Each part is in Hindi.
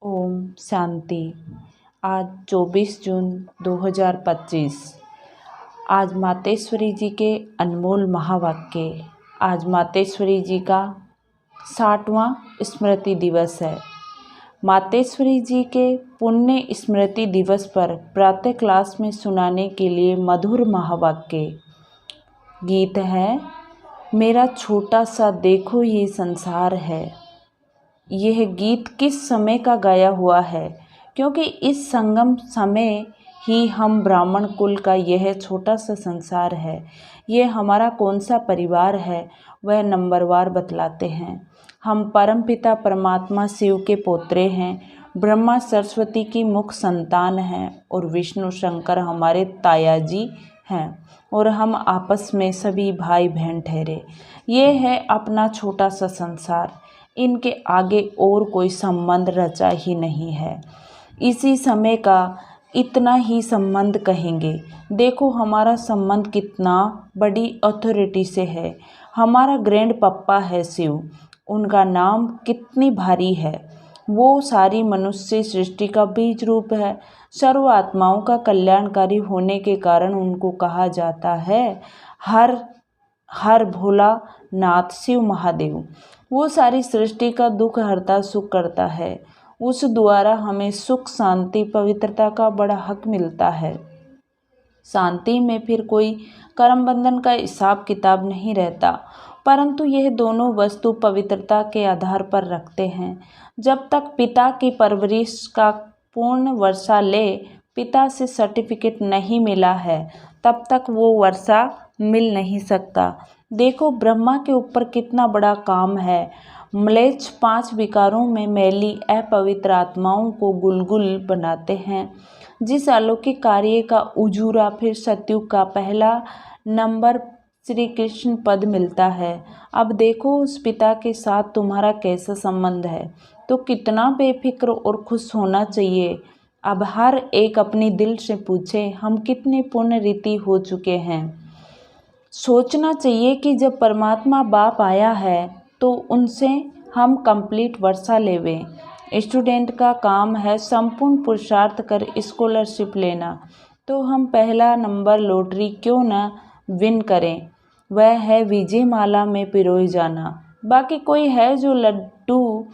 ओम शांति। आज 24 जून 2025। आज मातेश्वरी जी के अनमोल महावाक्य। आज मातेश्वरी जी का 60वां स्मृति दिवस है। मातेश्वरी जी के पुण्य स्मृति दिवस पर प्रातः क्लास में सुनाने के लिए मधुर महावाक्य गीत है। मेरा छोटा सा देखो ये संसार है। यह गीत किस समय का गाया हुआ है? क्योंकि इस संगम समय ही हम ब्राह्मण कुल का यह छोटा सा संसार है, यह हमारा कौन सा परिवार है, वह नंबरवार बतलाते हैं। हम परमपिता परमात्मा शिव के पोत्रे हैं, ब्रह्मा सरस्वती की मुख संतान हैं और विष्णु शंकर हमारे तायाजी हैं और हम आपस में सभी भाई बहन ठहरे। ये है अपना छोटा सा संसार। इनके आगे और कोई संबंध रचा ही नहीं है। इसी समय का इतना ही संबंध कहेंगे। देखो हमारा संबंध कितना बड़ी अथॉरिटी से है। हमारा ग्रैंड पप्पा है शिव, उनका नाम कितनी भारी है। वो सारी मनुष्य सृष्टि का बीज रूप है। सर्व आत्माओं का कल्याणकारी होने के कारण उनको कहा जाता है हर भोला नाथ शिव महादेव। वो सारी सृष्टि का दुख हरता सुख करता है। उस द्वारा हमें सुख शांति पवित्रता का बड़ा हक मिलता है। शांति में फिर कोई कर्म बंधन का हिसाब किताब नहीं रहता, परंतु यह दोनों वस्तु पवित्रता के आधार पर रखते हैं। जब तक पिता की परवरिश का पूर्ण वर्षा ले पिता से सर्टिफिकेट नहीं मिला है, तब तक वो वर्षा मिल नहीं सकता। देखो ब्रह्मा के ऊपर कितना बड़ा काम है। म्लेच्छ 5 विकारों में मैली अपवित्र आत्माओं को गुलगुल बनाते हैं। जिस अलौकिक कार्य का उजूरा फिर सतयुग का पहला नंबर श्री कृष्ण पद मिलता है। अब देखो उस पिता के साथ तुम्हारा कैसा संबंध है, तो कितना बेफिक्र और खुश होना चाहिए। अब हर एक अपनी दिल से पूछे हम कितने पुण्य रीति हो चुके हैं। सोचना चाहिए कि जब परमात्मा बाप आया है तो उनसे हम कंप्लीट वर्षा लेवें। स्टूडेंट का काम है संपूर्ण पुरुषार्थ कर स्कॉलरशिप लेना, तो हम पहला नंबर लॉटरी क्यों न विन करें। वह है विजय माला में पिरोए जाना। बाकी कोई है जो लड्डू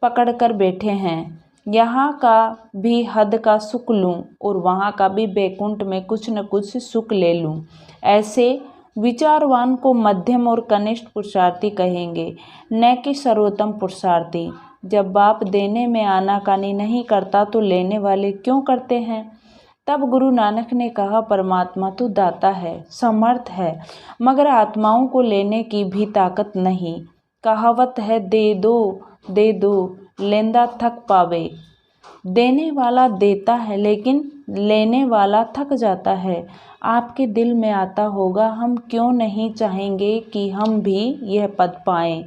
पकड़ कर बैठे हैं, यहाँ का भी हद का सुख लूँ और वहाँ का भी बैकुंठ में कुछ न कुछ सुख ले लूँ। ऐसे विचारवान को मध्यम और कनिष्ठ पुरुषार्थी कहेंगे, न कि सर्वोत्तम पुरुषार्थी। जब बाप देने में आनाकानी नहीं करता तो लेने वाले क्यों करते हैं। तब गुरु नानक ने कहा परमात्मा तो दाता है, समर्थ है, मगर आत्माओं को लेने की भी ताकत नहीं। कहावत है दे दो लेंदा थक पावे। देने वाला देता है लेकिन लेने वाला थक जाता है। आपके दिल में आता होगा हम क्यों नहीं चाहेंगे कि हम भी यह पद पाएं,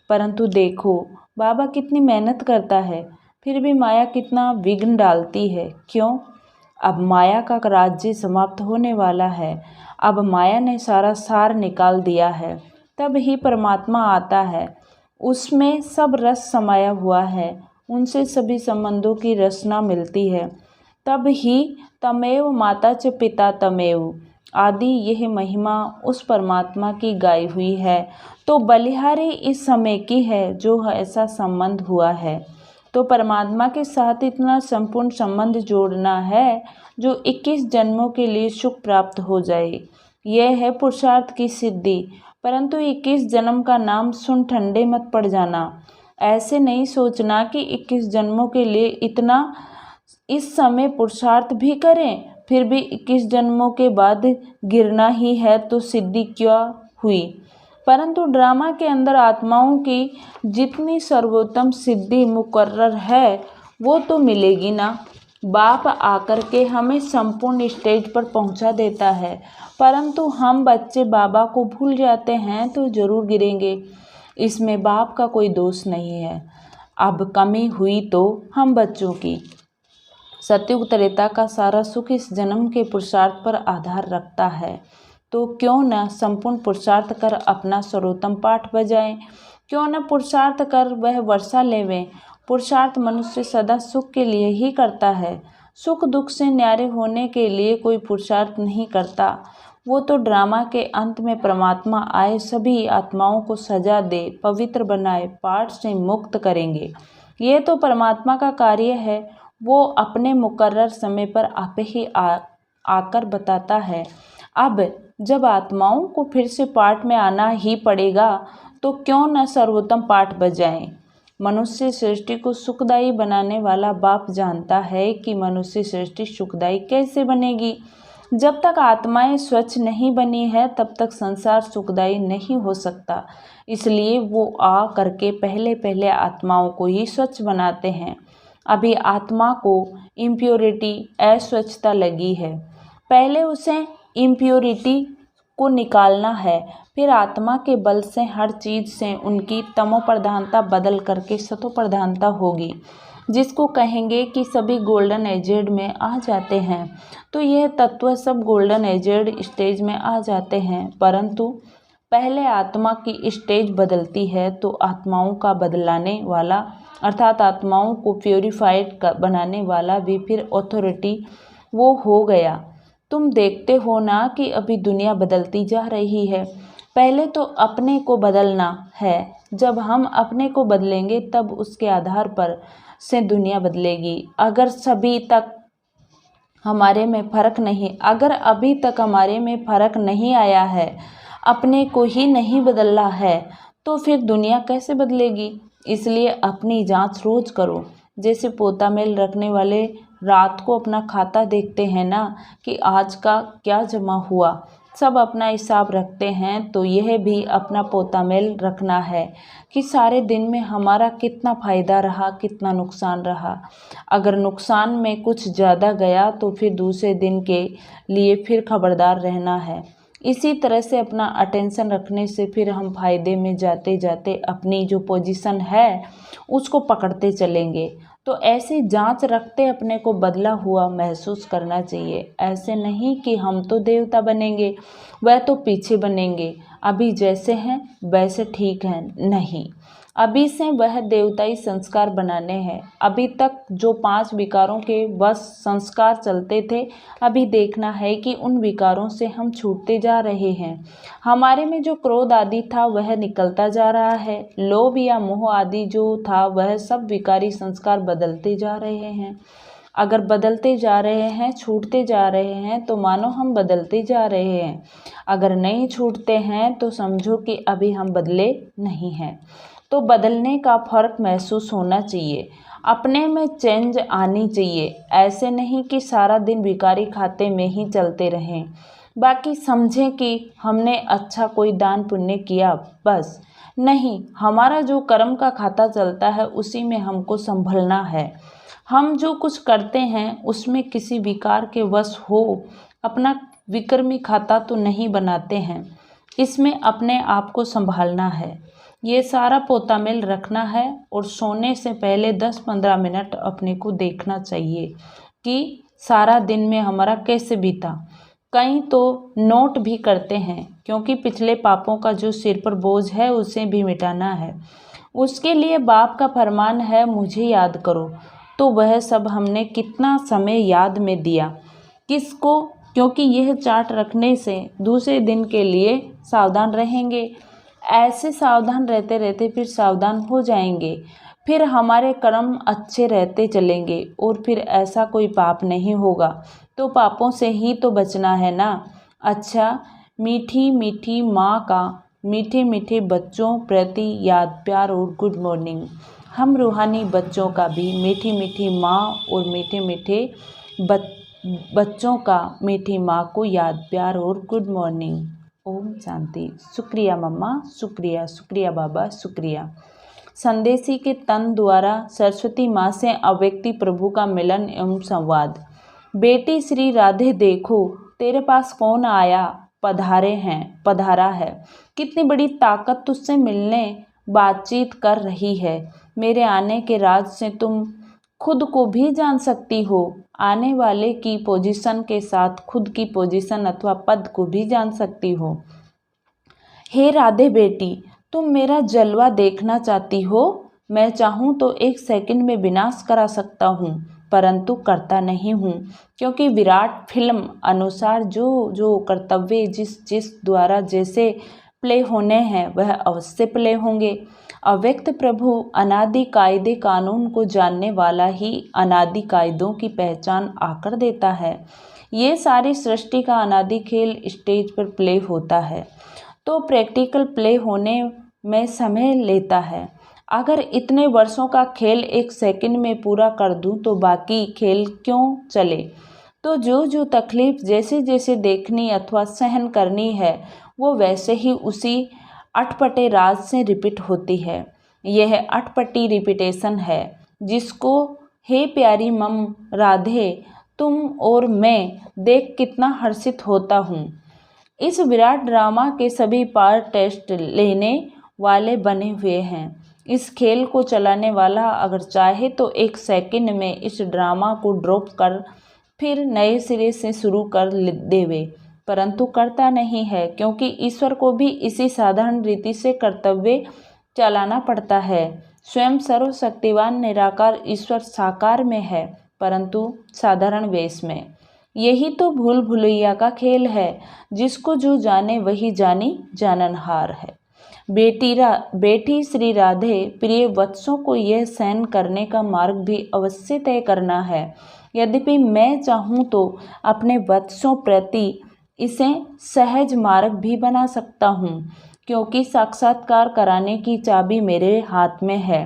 परंतु देखो बाबा कितनी मेहनत करता है, फिर भी माया कितना विघ्न डालती है। क्यों? अब माया का राज्य समाप्त होने वाला है। अब माया ने सारा सार निकाल दिया है। तब ही परमात्मा आता है, उसमें सब रस समाया हुआ है, उनसे सभी संबंधों की रचना मिलती है। तब ही तमेव माता च पिता तमेव आदि यह महिमा उस परमात्मा की गाई हुई है। तो बलिहारी इस समय की है जो ऐसा संबंध हुआ है। तो परमात्मा के साथ इतना संपूर्ण संबंध जोड़ना है जो 21 जन्मों के लिए सुख प्राप्त हो जाए। यह है पुरुषार्थ की सिद्धि। परंतु 21 जन्म का नाम सुन ठंडे मत पड़ जाना। ऐसे नहीं सोचना कि 21 जन्मों के लिए इतना इस समय पुरुषार्थ भी करें, फिर भी 21 जन्मों के बाद गिरना ही है तो सिद्धि क्या हुई। परंतु ड्रामा के अंदर आत्माओं की जितनी सर्वोत्तम सिद्धि मुकर्रर है वो तो मिलेगी ना। बाप आकर के हमें संपूर्ण स्टेज पर पहुंचा देता है, परंतु हम बच्चे बाबा को भूल जाते हैं तो जरूर गिरेंगे। इसमें बाप का कोई दोष नहीं है। अब कमी हुई तो हम बच्चों की। सतयुग त्रेता का सारा सुख इस जन्म के पुरुषार्थ पर आधार रखता है, तो क्यों न संपूर्ण पुरुषार्थ कर अपना सर्वोत्तम पाठ बजाएं। क्यों न पुरुषार्थ कर वह वर्षा लेवें। पुरुषार्थ मनुष्य सदा सुख के लिए ही करता है। सुख दुख से न्यारे होने के लिए कोई पुरुषार्थ नहीं करता। वो तो ड्रामा के अंत में परमात्मा आए सभी आत्माओं को सजा दे, पवित्र बनाए, पाप से मुक्त करेंगे। ये तो परमात्मा का कार्य है। वो अपने मुकर्रर समय पर आप ही आकर बताता है। अब जब आत्माओं को फिर से पाठ में आना ही पड़ेगा तो क्यों न सर्वोत्तम पाठ बजाएं। मनुष्य सृष्टि को सुखदायी बनाने वाला बाप जानता है कि मनुष्य सृष्टि सुखदायी कैसे बनेगी। जब तक आत्माएं स्वच्छ नहीं बनी है तब तक संसार सुखदायी नहीं हो सकता। इसलिए वो आ करके पहले पहले आत्माओं को ही स्वच्छ बनाते हैं। अभी आत्मा को इम्प्योरिटी, अस्वच्छता लगी है। पहले उसे इम्प्योरिटी को निकालना है, फिर आत्मा के बल से हर चीज़ से उनकी तमो प्रधानता बदल करके सतो प्रधानता होगी, जिसको कहेंगे कि सभी गोल्डन एजेड में आ जाते हैं। तो यह तत्व सब गोल्डन एजेड स्टेज में आ जाते हैं, परंतु पहले आत्मा की स्टेज बदलती है तो आत्माओं का बदलाने वाला अर्थात आत्माओं को प्योरीफाइड बनाने वाला भी फिर अथॉरिटी वो हो गया। तुम देखते हो ना कि अभी दुनिया बदलती जा रही है। पहले तो अपने को बदलना है। जब हम अपने को बदलेंगे तब उसके आधार पर से दुनिया बदलेगी। अगर अभी तक हमारे में फ़र्क नहीं आया है, अपने को ही नहीं बदला है, तो फिर दुनिया कैसे बदलेगी। इसलिए अपनी जांच रोज़ करो। जैसे पोता मेल रखने वाले रात को अपना खाता देखते हैं ना कि आज का क्या जमा हुआ, सब अपना हिसाब रखते हैं, तो यह भी अपना पोता मेल रखना है कि सारे दिन में हमारा कितना फ़ायदा रहा, कितना नुकसान रहा। अगर नुकसान में कुछ ज़्यादा गया तो फिर दूसरे दिन के लिए फिर खबरदार रहना है। इसी तरह से अपना अटेंशन रखने से फिर हम फ़ायदे में जाते जाते अपनी जो पोजीशन है उसको पकड़ते चलेंगे। तो ऐसे जांच रखते अपने को बदला हुआ महसूस करना चाहिए। ऐसे नहीं कि हम तो देवता बनेंगे, वह तो पीछे बनेंगे, अभी जैसे हैं वैसे ठीक हैं, नहीं, अभी से वह देवताई संस्कार बनाने हैं। अभी तक जो 5 विकारों के बस संस्कार चलते थे, अभी देखना है कि उन विकारों से हम छूटते जा रहे हैं। हमारे में जो क्रोध आदि था वह निकलता जा रहा है। लोभ या मोह आदि जो था वह सब विकारी संस्कार बदलते जा रहे हैं। अगर बदलते जा रहे हैं, छूटते जा रहे हैं, तो मानो हम बदलते जा रहे हैं। अगर नहीं छूटते हैं तो समझो कि अभी हम बदले नहीं हैं। तो बदलने का फ़र्क महसूस होना चाहिए, अपने में चेंज आनी चाहिए। ऐसे नहीं कि सारा दिन भिखारी खाते में ही चलते रहें, बाकी समझें कि हमने अच्छा कोई दान पुण्य किया, बस नहीं, हमारा जो कर्म का खाता चलता है उसी में हमको संभलना है। हम जो कुछ करते हैं उसमें किसी विकार के वश हो अपना विक्रमी खाता तो नहीं बनाते हैं, इसमें अपने आप को संभालना है। ये सारा पोता मेल रखना है और सोने से पहले 10-15 मिनट अपने को देखना चाहिए कि सारा दिन में हमारा कैसे बीता। कई तो नोट भी करते हैं, क्योंकि पिछले पापों का जो सिर पर बोझ है उसे भी मिटाना है। उसके लिए बाप का फरमान है, मुझे याद करो। तो वह सब हमने कितना समय याद में दिया, किसको, क्योंकि यह चार्ट रखने से दूसरे दिन के लिए सावधान रहेंगे। ऐसे सावधान रहते रहते फिर सावधान हो जाएंगे, फिर हमारे कर्म अच्छे रहते चलेंगे और फिर ऐसा कोई पाप नहीं होगा। तो पापों से ही तो बचना है ना। अच्छा, मीठी मीठी माँ का मीठे मीठे बच्चों प्रति याद, प्यार और गुड मॉर्निंग। हम रूहानी बच्चों का भी मीठी मीठी माँ और मीठे मीठे बच्चों का मीठी माँ को याद, प्यार और गुड मॉर्निंग। ओम शांति। शुक्रिया मम्मा, शुक्रिया, शुक्रिया बाबा, शुक्रिया। संदेशी के तन द्वारा सरस्वती माँ से अव्यक्ति प्रभु का मिलन एवं संवाद। बेटी श्री राधे, देखो तेरे पास कौन आया, पधारा है। कितनी बड़ी ताकत तुझसे मिलने बातचीत कर रही है। मेरे आने के राज से तुम खुद को भी जान सकती हो। आने वाले की पोजीशन के साथ खुद की पोजीशन अथवा पद को भी जान सकती हो। हे राधे बेटी, तुम मेरा जलवा देखना चाहती हो? मैं चाहूँ तो 1 सेकंड में विनाश करा सकता हूँ, परंतु करता नहीं हूँ, क्योंकि विराट फिल्म अनुसार जो जो कर्तव्य जिस जिस द्वारा जैसे प्ले होने हैं वह अवश्य प्ले होंगे। अव्यक्त प्रभु अनादि कायदे कानून को जानने वाला ही अनादि कायदों की पहचान आकर देता है। ये सारी सृष्टि का अनादि खेल स्टेज पर प्ले होता है, तो प्रैक्टिकल प्ले होने में समय लेता है। अगर इतने वर्षों का खेल 1 सेकंड में पूरा कर दूं तो बाकी खेल क्यों चले। तो जो जो तकलीफ जैसे जैसे देखनी अथवा सहन करनी है वो वैसे ही उसी अटपटे राज से रिपीट होती है। यह अटपटी रिपीटेशन है जिसको हे प्यारी मम राधे तुम और मैं देख कितना हर्षित होता हूँ। इस विराट ड्रामा के सभी पार्ट टेस्ट लेने वाले बने हुए हैं। इस खेल को चलाने वाला अगर चाहे तो 1 सेकंड में इस ड्रामा को ड्रॉप कर फिर नए सिरे से शुरू कर देवे, परंतु करता नहीं है, क्योंकि ईश्वर को भी इसी साधारण रीति से कर्तव्य चलाना पड़ता है। स्वयं सर्वशक्तिवान निराकार ईश्वर साकार में है, परंतु साधारण वेश में। यही तो भूल भुलैया का खेल है, जिसको जो जाने वही जानी जाननहार है। बेटी श्री राधे प्रिय वत्सों को यह सहन करने का मार्ग भी अवश्य तय करना है। यद्यपि मैं चाहूँ तो अपने वत्सों प्रति इसे सहज मार्ग भी बना सकता हूँ, क्योंकि साक्षात्कार कराने की चाबी मेरे हाथ में है।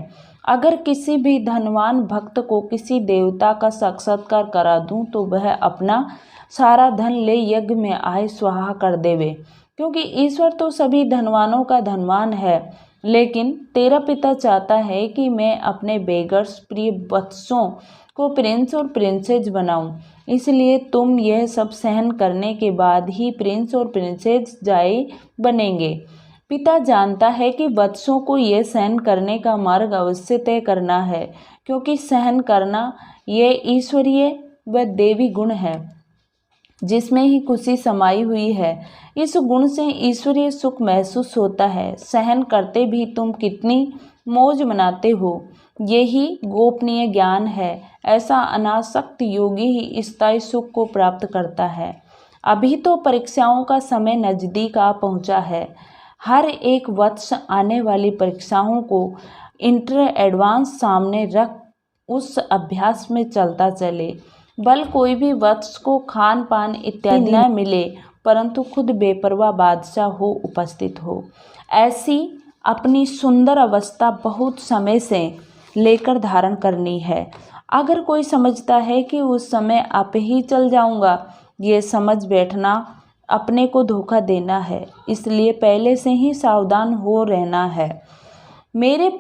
अगर किसी भी धनवान भक्त को किसी देवता का साक्षात्कार करा दूं तो वह अपना सारा धन ले यज्ञ में आए स्वाहा कर देवे, क्योंकि ईश्वर तो सभी धनवानों का धनवान है। लेकिन तेरा पिता चाहता है कि मैं अपने बेगर्स प्रिय वत्सों को प्रिंस और प्रिंसेस बनाऊं, इसलिए तुम यह सब सहन करने के बाद ही प्रिंस और प्रिंसेस जाए बनेंगे। पिता जानता है कि वत्सों को यह सहन करने का मार्ग अवश्य तय करना है, क्योंकि सहन करना यह ईश्वरीय व देवी गुण है, जिसमें ही खुशी समाई हुई है। इस गुण से ईश्वरीय सुख महसूस होता है। सहन करते भी तुम कितनी मौज मनाते हो, यही गोपनीय ज्ञान है। ऐसा अनासक्त योगी ही स्थायी सुख को प्राप्त करता है। अभी तो परीक्षाओं का समय नज़दीक आ पहुंचा है। हर एक वत्स आने वाली परीक्षाओं को इंटर एडवांस सामने रख उस अभ्यास में चलता चले। बल कोई भी वत्स को खान पान इत्यादि न मिले, परंतु खुद बेपरवाह बादशाह हो उपस्थित हो। ऐसी अपनी सुंदर अवस्था बहुत समय से लेकर धारण करनी है। अगर कोई समझता है कि उस समय आप ही चल जाऊंगा, ये समझ बैठना अपने को धोखा देना है। इसलिए पहले से ही सावधान हो रहना है। मेरे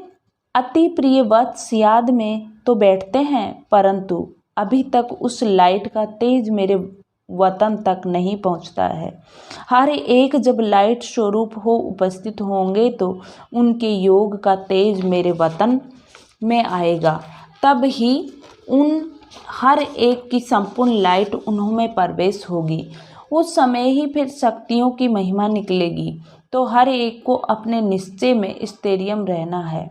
अति प्रिय वत्स याद में तो बैठते हैं, परंतु अभी तक उस लाइट का तेज मेरे वतन तक नहीं पहुंचता है। हर एक जब लाइट स्वरूप हो उपस्थित होंगे तो उनके योग का तेज मेरे वतन में आएगा, तब ही उन हर एक की संपूर्ण लाइट उन्होंने प्रवेश होगी। उस समय ही फिर शक्तियों की महिमा निकलेगी। तो हर एक को अपने निश्चय में स्थिरम रहना है।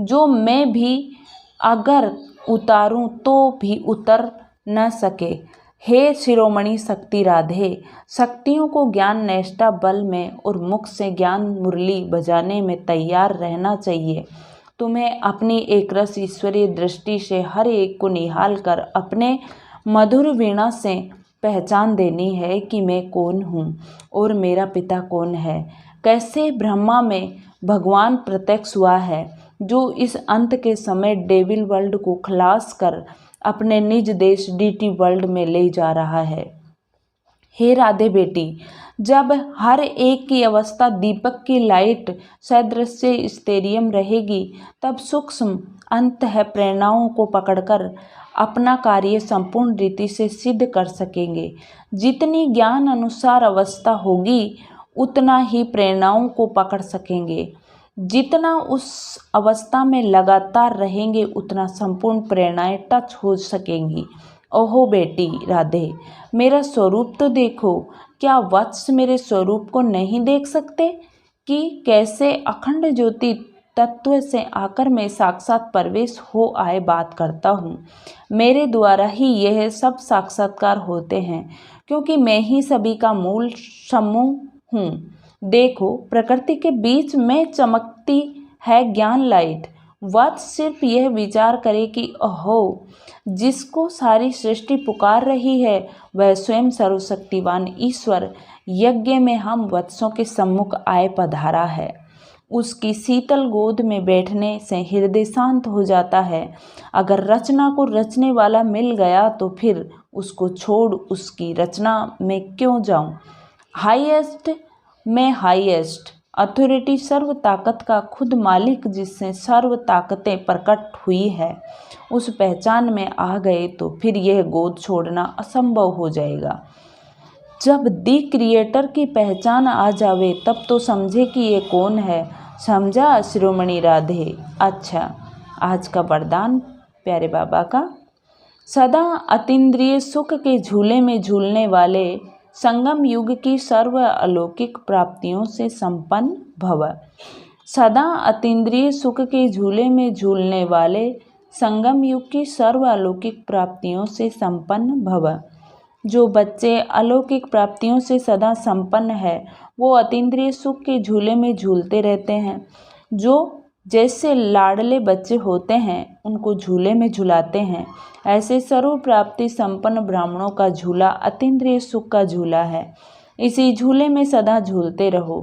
जो मैं भी अगर उतारूं तो भी उतर न सके। हे शिरोमणि शक्ति राधे, शक्तियों को ज्ञान निष्ठा बल में और मुख से ज्ञान मुरली बजाने में तैयार रहना चाहिए। तुम्हें अपनी एक रस ईश्वरीय दृष्टि से हर एक को निहाल कर अपने मधुर वीणा से पहचान देनी है कि मैं कौन हूँ और मेरा पिता कौन है। कैसे ब्रह्मा में भगवान प्रत्यक्ष हुआ है, जो इस अंत के समय डेविल वर्ल्ड को खलास कर अपने निज देश डीटी वर्ल्ड में ले जा रहा है। हे राधे बेटी, जब हर एक की अवस्था दीपक की लाइट सदृश स्टेरियम रहेगी, तब सूक्ष्म अंत है प्रेरणाओं को पकड़कर अपना कार्य संपूर्ण रीति से सिद्ध कर सकेंगे। जितनी ज्ञान अनुसार अवस्था होगी, उतना ही प्रेरणाओं को पकड़ सकेंगे। जितना उस अवस्था में लगातार रहेंगे, उतना संपूर्ण प्रेरणाएं टच हो सकेंगी। ओहो बेटी राधे, मेरा स्वरूप तो देखो। क्या वत्स मेरे स्वरूप को नहीं देख सकते कि कैसे अखंड ज्योति तत्व से आकर मैं साक्षात प्रवेश हो आए बात करता हूँ। मेरे द्वारा ही यह सब साक्षात्कार होते हैं, क्योंकि मैं ही सभी का मूल समूह हूँ। देखो, प्रकृति के बीच में चमकती है ज्ञान लाइट। वत्स सिर्फ यह विचार करे कि अहो, जिसको सारी सृष्टि पुकार रही है वह स्वयं सर्वशक्तिवान ईश्वर यज्ञ में हम वत्सों के सम्मुख आए पधारा है। उसकी शीतल गोद में बैठने से हृदय शांत हो जाता है। अगर रचना को रचने वाला मिल गया तो फिर उसको छोड़ उसकी रचना में क्यों जाऊं। हाईएस्ट में हाईएस्ट अथॉरिटी सर्व ताकत का खुद मालिक, जिससे सर्व ताकतें प्रकट हुई है, उस पहचान में आ गए तो फिर यह गोद छोड़ना असंभव हो जाएगा। जब दी क्रिएटर की पहचान आ जावे तब तो समझे कि ये कौन है। समझा शिरोमणि राधे। अच्छा, आज का वरदान प्यारे बाबा का, सदा अतीन्द्रिय सुख के झूले में झूलने वाले संगम युग की सर्व अलौकिक प्राप्तियों से संपन्न भव। सदा अतीन्द्रिय सुख के झूले में झूलने वाले संगम युग की सर्व अलौकिक प्राप्तियों से संपन्न भव। जो बच्चे अलौकिक प्राप्तियों से सदा संपन्न है वो अतीन्द्रिय सुख के झूले में झूलते रहते हैं। जो जैसे लाडले बच्चे होते हैं उनको झूले में झुलाते हैं, ऐसे सर्व प्राप्ति संपन्न ब्राह्मणों का झूला अतीन्द्रिय सुख का झूला है। इसी झूले में सदा झूलते रहो,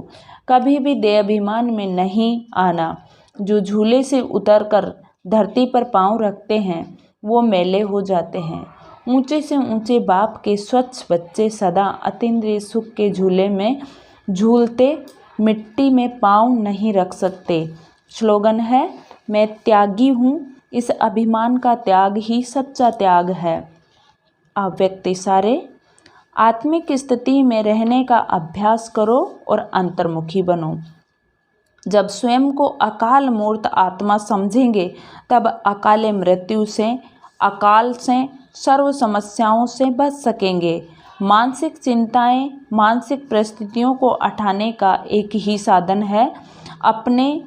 कभी भी देहाभिमान में नहीं आना। जो झूले से उतरकर धरती पर पांव रखते हैं वो मेले हो जाते हैं। ऊंचे से ऊंचे बाप के स्वच्छ बच्चे सदा अतीन्द्रिय सुख के झूले में झूलते मिट्टी में पांव नहीं रख सकते। स्लोगन है, मैं त्यागी हूँ। इस अभिमान का त्याग ही सच्चा त्याग है। आप व्यक्ति सारे आत्मिक स्थिति में रहने का अभ्यास करो और अंतर्मुखी बनो। जब स्वयं को अकाल मूर्त आत्मा समझेंगे तब अकाल मृत्यु से, अकाल से, सर्व समस्याओं से बच सकेंगे। मानसिक चिंताएं, मानसिक परिस्थितियों को हटाने का एक ही साधन है, अपने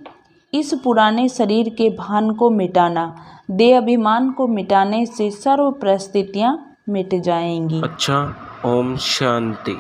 इस पुराने शरीर के भान को मिटाना। देह अभिमान को मिटाने से सर्व परिस्थितियां मिट जाएंगी। अच्छा, ओम शांति।